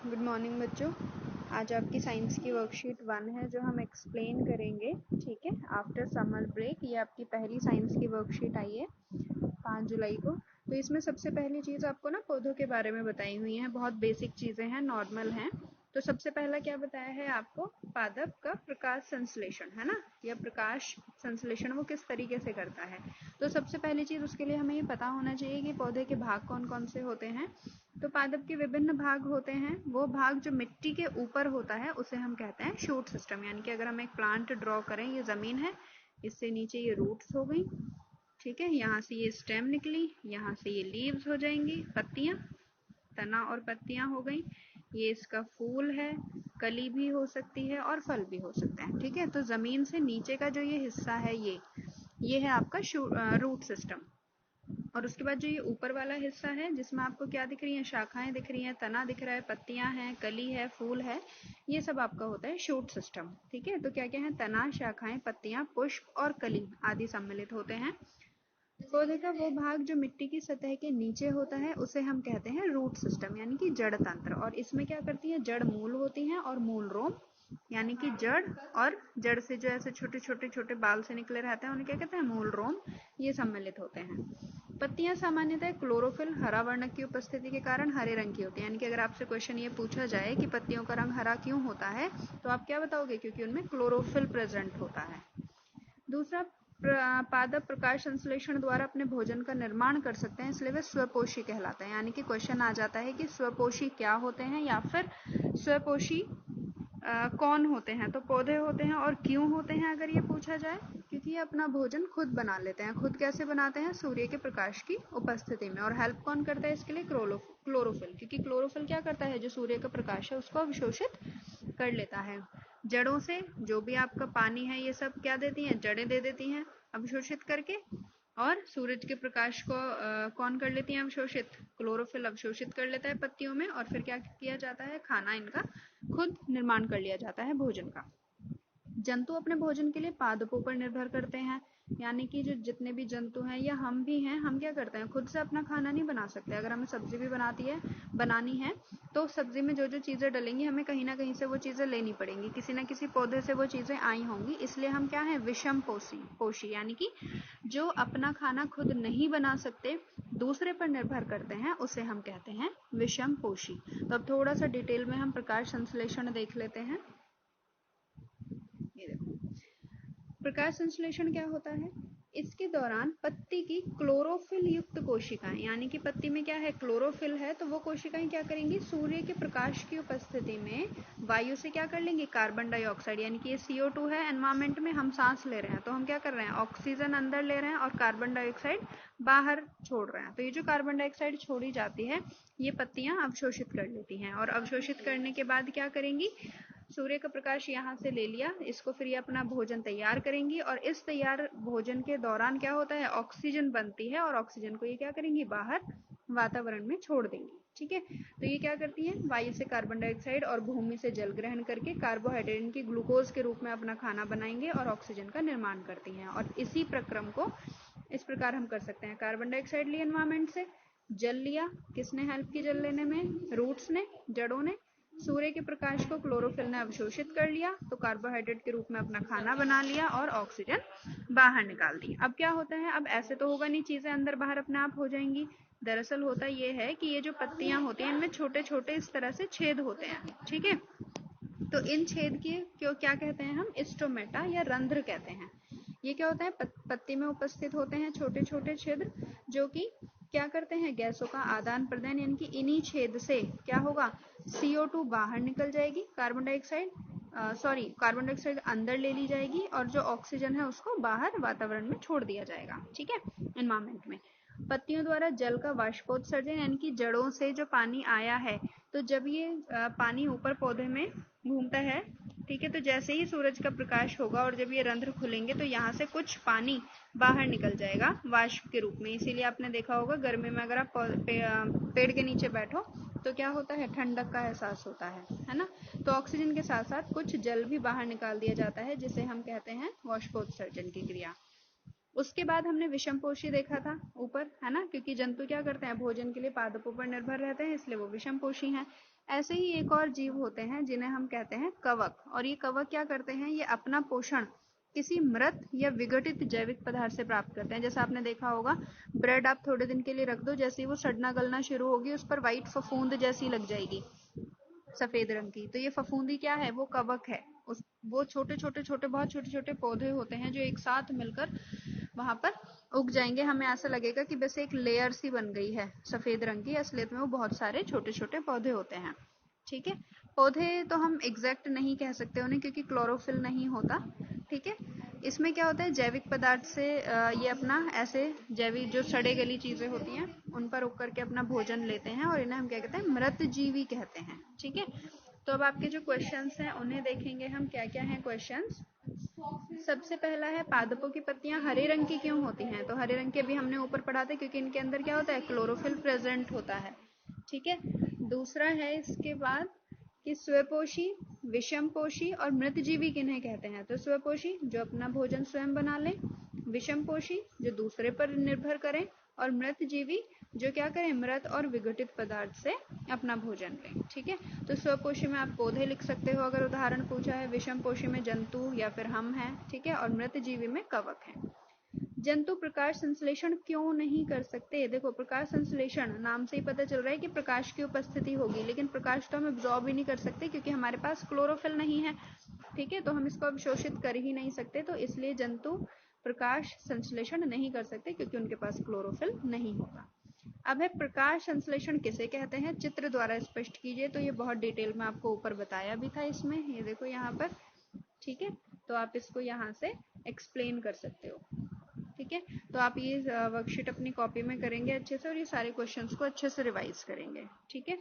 Good morning बच्चों। आज आपकी साइंस की वर्कशीट 1 है जो हम एक्सप्लेन करेंगे। ठीक है, आफ्टर समर ब्रेक ये आपकी पहली साइंस की वर्कशीट आई है 5 जुलाई को। तो इसमें सबसे पहली चीज़ आपको ना पौधों के बारे में बताई हुई है, बहुत बेसिक चीज़ें हैं, नॉर्मल हैं। तो सबसे पहला क्या बताया है आपको, पादप का प्रकाश संश्लेषण, है ना, या प्रकाश संश्लेषण वो किस तरीके से करता है। तो सबसे पहली चीज़ उसके लिए हमें ये पता होना चाहिए कि पौधे के भाग कौन कौन से होते हैं। तो पादप के विभिन्न भाग होते हैं। वो भाग जो मिट्टी के ऊपर होता है उसे हम कहते हैं शूट सिस्टम। यानी कि अगर हम एक प्लांट ड्रॉ करें, ये जमीन है, इससे नीचे ये रूट्स हो गई, ठीक है, यहाँ से ये स्टेम निकली, यहाँ से ये लीव्स हो जाएंगी, पत्तियां, तना और पत्तियां हो गई, ये इसका फूल है, कली भी हो सकती है और फल भी हो सकते हैं। ठीक है, तो जमीन से नीचे का जो ये हिस्सा है ये है आपका रूट सिस्टम। और उसके बाद जो ये ऊपर वाला हिस्सा है जिसमें आपको क्या दिख रही है, शाखाएं दिख रही हैं, तना दिख रहा है, पत्तियां हैं, कली है, फूल है, ये सब आपका होता है शूट सिस्टम। ठीक है, तो क्या क्या है, तना, शाखाएं, पत्तियां, पुष्प और कली आदि सम्मिलित होते हैं। पौधे का वो भाग जो मिट्टी की सतह के नीचे होता है उसे हम कहते हैं रूट सिस्टम, यानी कि जड़ तंत्र। और इसमें क्या करती है, जड़ मूल होती हैं और मूल रोम, यानी कि जड़, और जड़ से जो ऐसे छोटे छोटे छोटे बाल से निकले रहते हैं उन्हें क्या कहते हैं, मूल रोम, ये सम्मिलित होते हैं। पत्तियां सामान्यतः क्लोरोफिल, हरा वर्णक की उपस्थिति के कारण हरे रंग की होती है। यानी कि अगर आपसे क्वेश्चन ये पूछा जाए कि पत्तियों का रंग हरा क्यों होता है, तो आप क्या बताओगे, क्योंकि उनमें क्लोरोफिल प्रेजेंट होता है। दूसरा, पादप प्रकाश संश्लेषण द्वारा अपने भोजन का निर्माण कर सकते हैं, इसलिए वे स्वपोषी कहलाते हैं। यानी कि क्वेश्चन आ जाता है कि स्वपोषी क्या होते हैं या फिर स्वपोषी कौन होते हैं। तो पौधे होते हैं, और क्यों होते हैं अगर ये पूछा जाए, क्योंकि ये अपना भोजन खुद बना लेते हैं। खुद कैसे बनाते हैं, सूर्य के प्रकाश की उपस्थिति में। और हेल्प कौन करता है इसके लिए, क्लोरोफिल, क्योंकि क्लोरोफिल क्या करता है, जो सूर्य का प्रकाश है उसको अवशोषित कर लेता है। जड़ों से जो भी आपका पानी है ये सब क्या देती हैं, जड़ें दे देती हैं अवशोषित करके। और सूरज के प्रकाश को कौन कर लेती है अवशोषित, क्लोरोफिल अवशोषित कर लेता है पत्तियों में, और फिर क्या किया जाता है, खाना इनका खुद निर्माण कर लिया जाता है भोजन का। जंतु अपने भोजन के लिए पादपों पर निर्भर करते हैं। यानी कि जो जितने भी जंतु हैं या हम भी हैं, हम क्या करते हैं, खुद से अपना खाना नहीं बना सकते। अगर हमें सब्जी भी बनानी है तो सब्जी में जो जो चीज़ें डलेंगी हमें कहीं ना कहीं से वो चीज़ें लेनी पड़ेंगी, किसी ना किसी पौधे से वो चीज़ें आई होंगी। इसलिए हम क्या हैं, विषम पोषी, यानी कि जो अपना खाना खुद नहीं बना सकते, दूसरे पर निर्भर करते हैं, उसे हम कहते हैं विषम पोषी। तो अब थोड़ा सा डिटेल में हम प्रकाश संश्लेषण देख लेते हैं। ये देखो, प्रकाश संश्लेषण क्या होता है, इसके दौरान पत्ती की क्लोरोफिल युक्त कोशिकाएं, यानी कि पत्ती में क्या है, क्लोरोफिल है, तो वो कोशिकाएं क्या करेंगी, सूर्य के प्रकाश की उपस्थिति में वायु से क्या कर लेंगी, कार्बन डाइऑक्साइड, यानी कि ये CO2 है, एनवायरमेंट में हम सांस ले रहे हैं, तो हम क्या कर रहे हैं, ऑक्सीजन अंदर ले रहे हैं और कार्बन डाइऑक्साइड बाहर छोड़ रहे हैं। तो ये जो कार्बन डाइऑक्साइड छोड़ी जाती है ये पत्तियां अवशोषित कर लेती हैं, और अवशोषित करने के बाद क्या करेंगी, सूर्य का प्रकाश यहाँ से ले लिया, इसको फिर ये अपना भोजन तैयार करेंगी, और इस तैयार भोजन के दौरान क्या होता है, ऑक्सीजन बनती है, और ऑक्सीजन को ये क्या करेंगी, बाहर वातावरण में छोड़ देंगी। ठीक है, तो ये क्या करती है, वायु से कार्बन डाइऑक्साइड और भूमि से जल ग्रहण करके कार्बोहाइड्रेट की ग्लूकोज के रूप में अपना खाना बनाएंगे और ऑक्सीजन का निर्माण करती हैं। और इसी प्रक्रम को इस प्रकार हम कर सकते हैं, कार्बन डाइऑक्साइड लिया एनवायरमेंट से, जल लिया, किसने हेल्प की जल लेने में, रूट्स ने, जड़ों ने, सूर्य के प्रकाश को क्लोरोफिल ने अवशोषित कर लिया, तो कार्बोहाइड्रेट के रूप में अपना खाना बना लिया और ऑक्सीजन बाहर निकाल दी। अब क्या होता है, अब ऐसे तो होगा नहीं, चीजें अंदर बाहर अपने आप हो जाएंगी। दरअसल होता ये है कि ये जो पत्तियां होती हैं इनमें छोटे छोटे इस तरह से छेद होते हैं। ठीक है, तो इन छेद के क्यों क्या कहते हैं हम, स्टोमेटा या रंध्र कहते हैं। ये क्या होता है, पत्ती में उपस्थित होते हैं छोटे छोटे छिद्र, जो कि क्या करते हैं, गैसों का आदान प्रदान, यानी कि इन्हीं छेद से क्या होगा, CO2 बाहर निकल जाएगी, कार्बन डाइऑक्साइड अंदर ले ली जाएगी, और जो ऑक्सीजन है उसको बाहर वातावरण में छोड़ दिया जाएगा। ठीक है, एनवायरमेंट में। पत्तियों द्वारा जल का वाष्पोत्सर्जन, यानी कि जड़ों से जो पानी आया है, तो जब ये पानी ऊपर पौधे में घूमता है, ठीक है, तो जैसे ही सूरज का प्रकाश होगा और जब ये रंध्र खुलेंगे तो यहाँ से कुछ पानी बाहर निकल जाएगा वाष्प के रूप में। इसीलिए आपने देखा होगा गर्मी में अगर आप पेड़ के नीचे बैठो तो क्या होता है, ठंडक का एहसास होता है ना। तो ऑक्सीजन के साथ साथ कुछ जल भी बाहर निकाल दिया जाता है, जिसे हम कहते हैं वाष्पोत्सर्जन की क्रिया। उसके बाद हमने विषमपोषी देखा था ऊपर, है ना, क्योंकि जंतु क्या करते हैं, भोजन के लिए पादपों पर निर्भर रहते हैं, इसलिए वो विषमपोषी हैं। ऐसे ही एक और जीव होते हैं जिन्हें हम कहते हैं कवक, और ये कवक क्या करते हैं, ये अपना पोषण किसी मृत या विघटित जैविक पदार्थ से प्राप्त करते हैं। जैसा आपने देखा होगा, ब्रेड आप थोड़े दिन के लिए रख दो, जैसे ही वो सड़ना गलना शुरू होगी उस पर व्हाइट फफूंद जैसी लग जाएगी, सफेद रंग की, तो ये फफूंदी क्या है, वो कवक है। उस वो छोटे छोटे छोटे बहुत छोटे छोटे पौधे होते हैं जो एक साथ मिलकर वहां पर उग जाएंगे। हमें ऐसा लगेगा कि बस एक लेयर सी बन गई है सफेद रंग की, असलियत में वो बहुत सारे छोटे छोटे पौधे होते हैं। ठीक है, पौधे तो हम एग्जैक्ट नहीं कह सकते उन्हें क्योंकि क्लोरोफिल नहीं होता। ठीक है, इसमें क्या होता है, जैविक पदार्थ से ये अपना ऐसे जैविक जो सड़े गली चीजें होती हैं उन पर उग करके अपना भोजन लेते हैं, और इन्हें हम क्या कहते हैं, मृत जीवी कहते हैं। ठीक है, तो अब आपके जो क्वेश्चंस हैं उन्हें देखेंगे हम, क्या क्या हैं क्वेश्चंस। सबसे पहला है, पादपों की पत्तियां हरे रंग की क्यों होती हैं, तो हरे रंग के भी हमने ऊपर पढ़ा था, क्योंकि इनके अंदर क्या होता है, क्लोरोफिल प्रेजेंट होता है। ठीक है, दूसरा है इसके बाद कि स्वपोषी, विषमपोषी और मृतजीवी किन्हें कहते हैं, तो स्वपोषी जो अपना भोजन स्वयं बना ले, विषमपोषी जो दूसरे पर निर्भर करें, और मृतजीवी जो क्या करें, मृत और विघटित पदार्थ से अपना भोजन लें। ठीक है, तो स्वपोषी में आप पौधे लिख सकते हो अगर उदाहरण पूछा है, विषमपोषी में जंतु या फिर हम हैं। ठीक है, और मृतजीवी में कवक है। जंतु प्रकाश संश्लेषण क्यों नहीं कर सकते, देखो प्रकाश संश्लेषण नाम से ही पता चल रहा है कि प्रकाश की उपस्थिति होगी, लेकिन प्रकाश तो हम एब्जॉर्ब ही नहीं कर सकते क्योंकि हमारे पास क्लोरोफिल नहीं है। ठीक है, तो हम इसको अवशोषित कर ही नहीं सकते, तो इसलिए जंतु प्रकाश संश्लेषण नहीं कर सकते क्योंकि उनके पास क्लोरोफिल नहीं होगा। अब है, प्रकाश संश्लेषण किसे कहते हैं, चित्र द्वारा स्पष्ट कीजिए, तो ये बहुत डिटेल में आपको ऊपर बताया भी था इसमें, ये देखो यहाँ पर। ठीक है, तो आप इसको यहाँ से एक्सप्लेन कर सकते हो। ठीक है, तो आप ये वर्कशीट अपनी कॉपी में करेंगे अच्छे से, और ये सारे क्वेश्चंस को अच्छे से रिवाइज करेंगे। ठीक है,